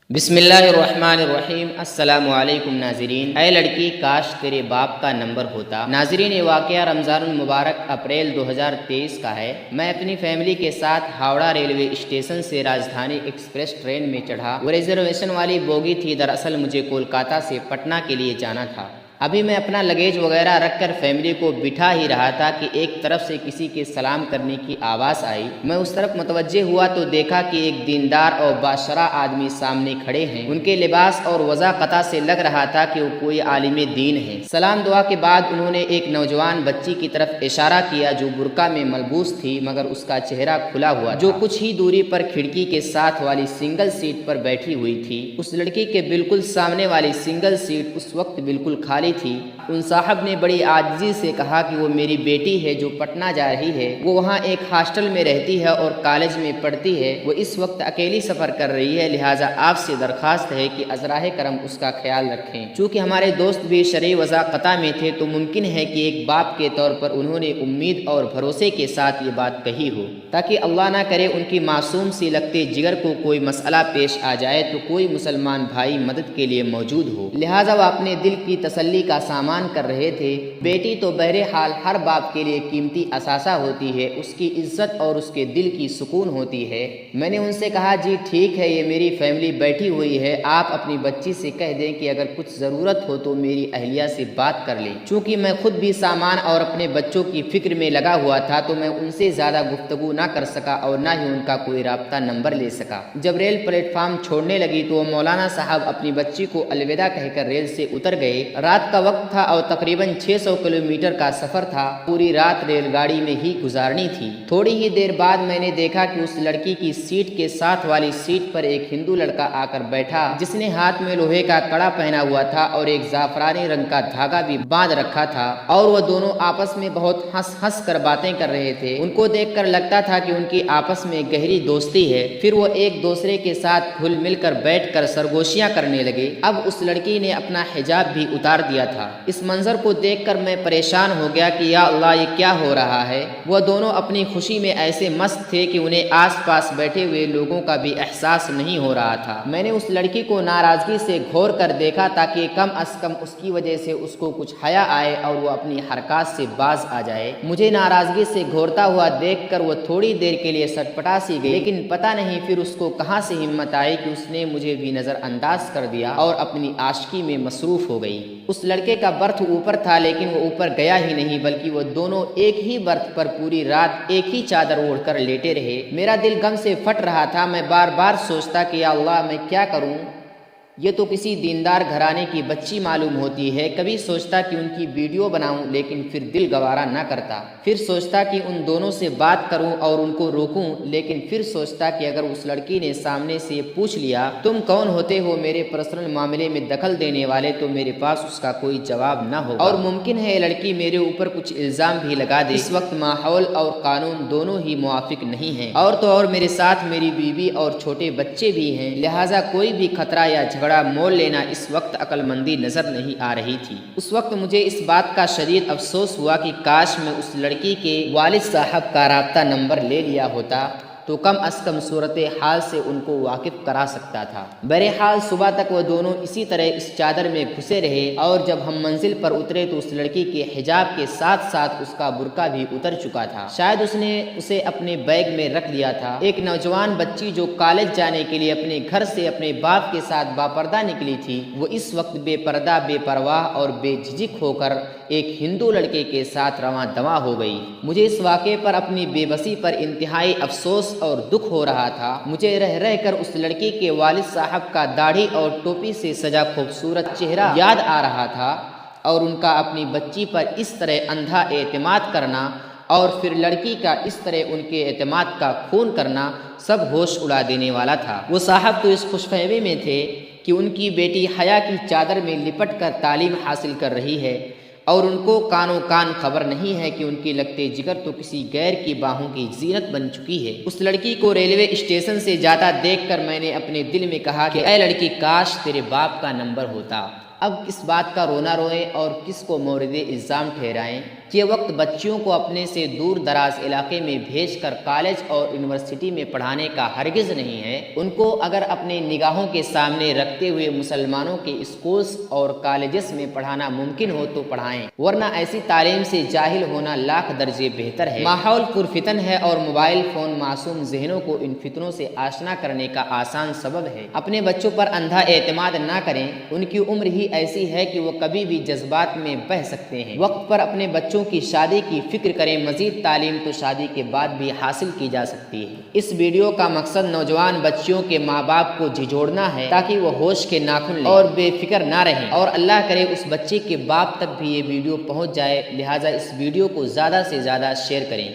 بسم اللہ الرحمن الرحیم۔ السلام علیکم ناظرین۔ اے لڑکی کاش تیرے باپ کا نمبر ہوتا۔ ناظرین، یہ واقعہ رمضان المبارک اپریل 2023 کا ہے۔ میں اپنی فیملی کے ساتھ ہاوڑہ ریلوے اسٹیشن سے راجدھانی ایکسپریس ٹرین میں چڑھا۔ وہ ریزرویشن والی بوگی تھی۔ دراصل مجھے کولکاتہ سے پٹنہ کے لیے جانا تھا۔ ابھی میں اپنا لگیج وغیرہ رکھ کر فیملی کو بٹھا ہی رہا تھا کہ ایک طرف سے کسی کے سلام کرنے کی آواز آئی۔ میں اس طرف متوجہ ہوا تو دیکھا کہ ایک دیندار اور باشرح آدمی سامنے کھڑے ہیں۔ ان کے لباس اور وضاقتہ سے لگ رہا تھا کہ وہ کوئی عالم دین ہے۔ سلام دعا کے بعد انہوں نے ایک نوجوان بچی کی طرف اشارہ کیا جو برقع میں ملبوس تھی مگر اس کا چہرہ کھلا ہوا تھا، جو کچھ ہی دوری پر کھڑکی کے ساتھ والی سنگل سیٹ پر بیٹھی ہوئی تھی۔ اس لڑکی کے بالکل سامنے والی سنگل سیٹ اس وقت بالکل خالی تھی۔ ان صاحب نے بڑی عاجزی سے کہا کہ وہ میری بیٹی ہے جو پٹنہ جا رہی ہے۔ وہ وہاں ایک ہاسٹل میں رہتی ہے اور کالج میں پڑھتی ہے۔ وہ اس وقت اکیلی سفر کر رہی ہے، لہٰذا آپ سے درخواست ہے کہ ازراہ کرم اس کا خیال رکھیں۔ چونکہ ہمارے دوست بھی شرعی وضاقتہ میں تھے تو ممکن ہے کہ ایک باپ کے طور پر انہوں نے امید اور بھروسے کے ساتھ یہ بات کہی ہو تاکہ اللہ نہ کرے ان کی معصوم سی لگتے جگر کو کوئی مسئلہ پیش آ جائے تو کوئی مسلمان بھائی مدد کے لیے موجود ہو۔ لہٰذا وہ اپنے دل کی تسلی کا سامان کر رہے تھے۔ بیٹی تو بہرحال ہر باپ کے لیے قیمتی اثاثہ ہوتی ہے، اس کی عزت اور اس کے دل کی سکون ہوتی ہے۔ میں نے ان سے کہا جی ٹھیک ہے، یہ میری فیملی بیٹھی ہوئی ہے، آپ اپنی بچی سے کہہ دیں کہ اگر کچھ ضرورت ہو تو میری اہلیہ سے بات کر لیں۔ چونکہ میں خود بھی سامان اور اپنے بچوں کی فکر میں لگا ہوا تھا تو میں ان سے زیادہ گفتگو نہ کر سکا اور نہ ہی ان کا کوئی رابطہ نمبر لے سکا۔ جب ریل پلیٹ فارم چھوڑنے لگی تو مولانا صاحب اپنی بچی کو الوداع کہہ کر ریل سے اتر گئے۔ رات کا وقت تھا اور تقریباً 600 کلومیٹر کا سفر تھا۔ پوری رات ریل گاڑی میں ہی گزارنی تھی۔ تھوڑی ہی دیر بعد میں نے دیکھا کہ اس لڑکی کی سیٹ کے ساتھ والی سیٹ پر ایک ہندو لڑکا آ کر بیٹھا جس نے ہاتھ میں لوہے کا کڑا پہنا ہوا تھا اور ایک زعفرانی رنگ کا دھاگا بھی باندھ رکھا تھا، اور وہ دونوں آپس میں بہت ہنس ہنس کر باتیں کر رہے تھے۔ ان کو دیکھ کر لگتا تھا کہ ان کی آپس میں گہری دوستی ہے۔ پھر وہ ایک دوسرے کے ساتھ گھل مل کر بیٹھ کر سرگوشیاں کرنے لگے۔ اب اس لڑکی نے اپنا حجاب بھی اتار دیا تھا۔ اس منظر کو دیکھ کر میں پریشان ہو گیا کہ یا اللہ یہ کیا ہو رہا ہے۔ وہ دونوں اپنی خوشی میں ایسے مست تھے کہ انہیں آس پاس بیٹھے ہوئے لوگوں کا بھی احساس نہیں ہو رہا تھا۔ میں نے اس لڑکی کو ناراضگی سے گھور کر دیکھا تاکہ کم از کم اس کی وجہ سے اس کو کچھ حیا آئے اور وہ اپنی حرکات سے باز آ جائے۔ مجھے ناراضگی سے گھورتا ہوا دیکھ کر وہ تھوڑی دیر کے لیے سٹپٹا سی گئی، لیکن پتہ نہیں پھر اس کو کہاں سے ہمت آئی کہ اس نے مجھے بھی نظر انداز کر دیا اور اپنی عاشقی میں مصروف ہو گئی۔ اس لڑکے کا برتھ اوپر تھا لیکن وہ اوپر گیا ہی نہیں، بلکہ وہ دونوں ایک ہی برتھ پر پوری رات ایک ہی چادر اوڑھ کر لیٹے رہے۔ میرا دل غم سے پھٹ رہا تھا۔ میں بار بار سوچتا کہ یا اللہ میں کیا کروں، یہ تو کسی دیندار گھرانے کی بچی معلوم ہوتی ہے۔ کبھی سوچتا کہ ان کی ویڈیو بناؤں لیکن پھر دل گوارا نہ کرتا۔ پھر سوچتا کہ ان دونوں سے بات کروں اور ان کو روکوں، لیکن پھر سوچتا کہ اگر اس لڑکی نے سامنے سے پوچھ لیا تم کون ہوتے ہو میرے پرسنل معاملے میں دخل دینے والے، تو میرے پاس اس کا کوئی جواب نہ ہوگا اور ممکن ہے یہ لڑکی میرے اوپر کچھ الزام بھی لگا دے۔ اس وقت ماحول اور قانون دونوں ہی موافق نہیں ہیں، اور تو اور میرے ساتھ میری بیوی اور چھوٹے بچے بھی ہیں، لہٰذا کوئی بھی خطرہ یا جھگڑا مول لینا اس وقت عقل مندی نظر نہیں آ رہی تھی۔ اس وقت مجھے اس بات کا شدید افسوس ہوا کہ کاش میں اس لڑکی کے والد صاحب کا رابطہ نمبر لے لیا ہوتا تو کم از کم صورت حال سے ان کو واقف کرا سکتا تھا۔ بہرحال صبح تک وہ دونوں اسی طرح اس چادر میں گھسے رہے، اور جب ہم منزل پر اترے تو اس لڑکی کے حجاب کے ساتھ ساتھ اس کا برقع بھی اتر چکا تھا۔ شاید اس نے اسے اپنے بیگ میں رکھ لیا تھا۔ ایک نوجوان بچی جو کالج جانے کے لیے اپنے گھر سے اپنے باپ کے ساتھ باپردہ نکلی تھی، وہ اس وقت بے پردہ، بے پرواہ اور بے جھجک ہو کر ایک ہندو لڑکے کے ساتھ رواں دواں ہو گئی۔ مجھے اس واقعے پر اپنی بے بسی پر انتہائی افسوس اور دکھ ہو رہا تھا۔ مجھے رہ رہ کر اس لڑکی کے والد صاحب کا داڑھی اور ٹوپی سے سجا خوبصورت چہرہ یاد آ رہا تھا، اور ان کا اپنی بچی پر اس طرح اندھا اعتماد کرنا اور پھر لڑکی کا اس طرح ان کے اعتماد کا خون کرنا سب ہوش اڑا دینے والا تھا۔ وہ صاحب تو اس خوش فہمی میں تھے کہ ان کی بیٹی حیا کی چادر میں لپٹ کر تعلیم حاصل کر رہی ہے، اور ان کو کانوں کان خبر نہیں ہے کہ ان کی لگتے جگر تو کسی غیر کی باہوں کی زینت بن چکی ہے۔ اس لڑکی کو ریلوے اسٹیشن سے جاتا دیکھ کر میں نے اپنے دل میں کہا کہ اے لڑکی کاش تیرے باپ کا نمبر ہوتا۔ اب کس بات کا رونا روئیں اور کس کو مورد الزام ٹھہرائیں؟ یہ وقت بچیوں کو اپنے سے دور دراز علاقے میں بھیج کر کالج اور یونیورسٹی میں پڑھانے کا ہرگز نہیں ہے۔ ان کو اگر اپنے نگاہوں کے سامنے رکھتے ہوئے مسلمانوں کے اسکولز اور کالجز میں پڑھانا ممکن ہو تو پڑھائیں، ورنہ ایسی تعلیم سے جاہل ہونا لاکھ درجے بہتر ہے۔ ماحول پرفتن ہے اور موبائل فون معصوم ذہنوں کو ان فتنوں سے آشنا کرنے کا آسان سبب ہے۔ اپنے بچوں پر اندھا اعتماد نہ کریں، ان کی عمر ہی ایسی ہے کہ وہ کبھی بھی جذبات میں بہہ سکتے ہیں۔ وقت پر اپنے بچوں کی شادی کی فکر کریں، مزید تعلیم تو شادی کے بعد بھی حاصل کی جا سکتی ہے۔ اس ویڈیو کا مقصد نوجوان بچیوں کے ماں باپ کو جھنجھوڑنا ہے تاکہ وہ ہوش کے ناخن لیں اور بے فکر نہ رہیں، اور اللہ کرے اس بچے کے باپ تک بھی یہ ویڈیو پہنچ جائے، لہٰذا اس ویڈیو کو زیادہ سے زیادہ شیئر کریں۔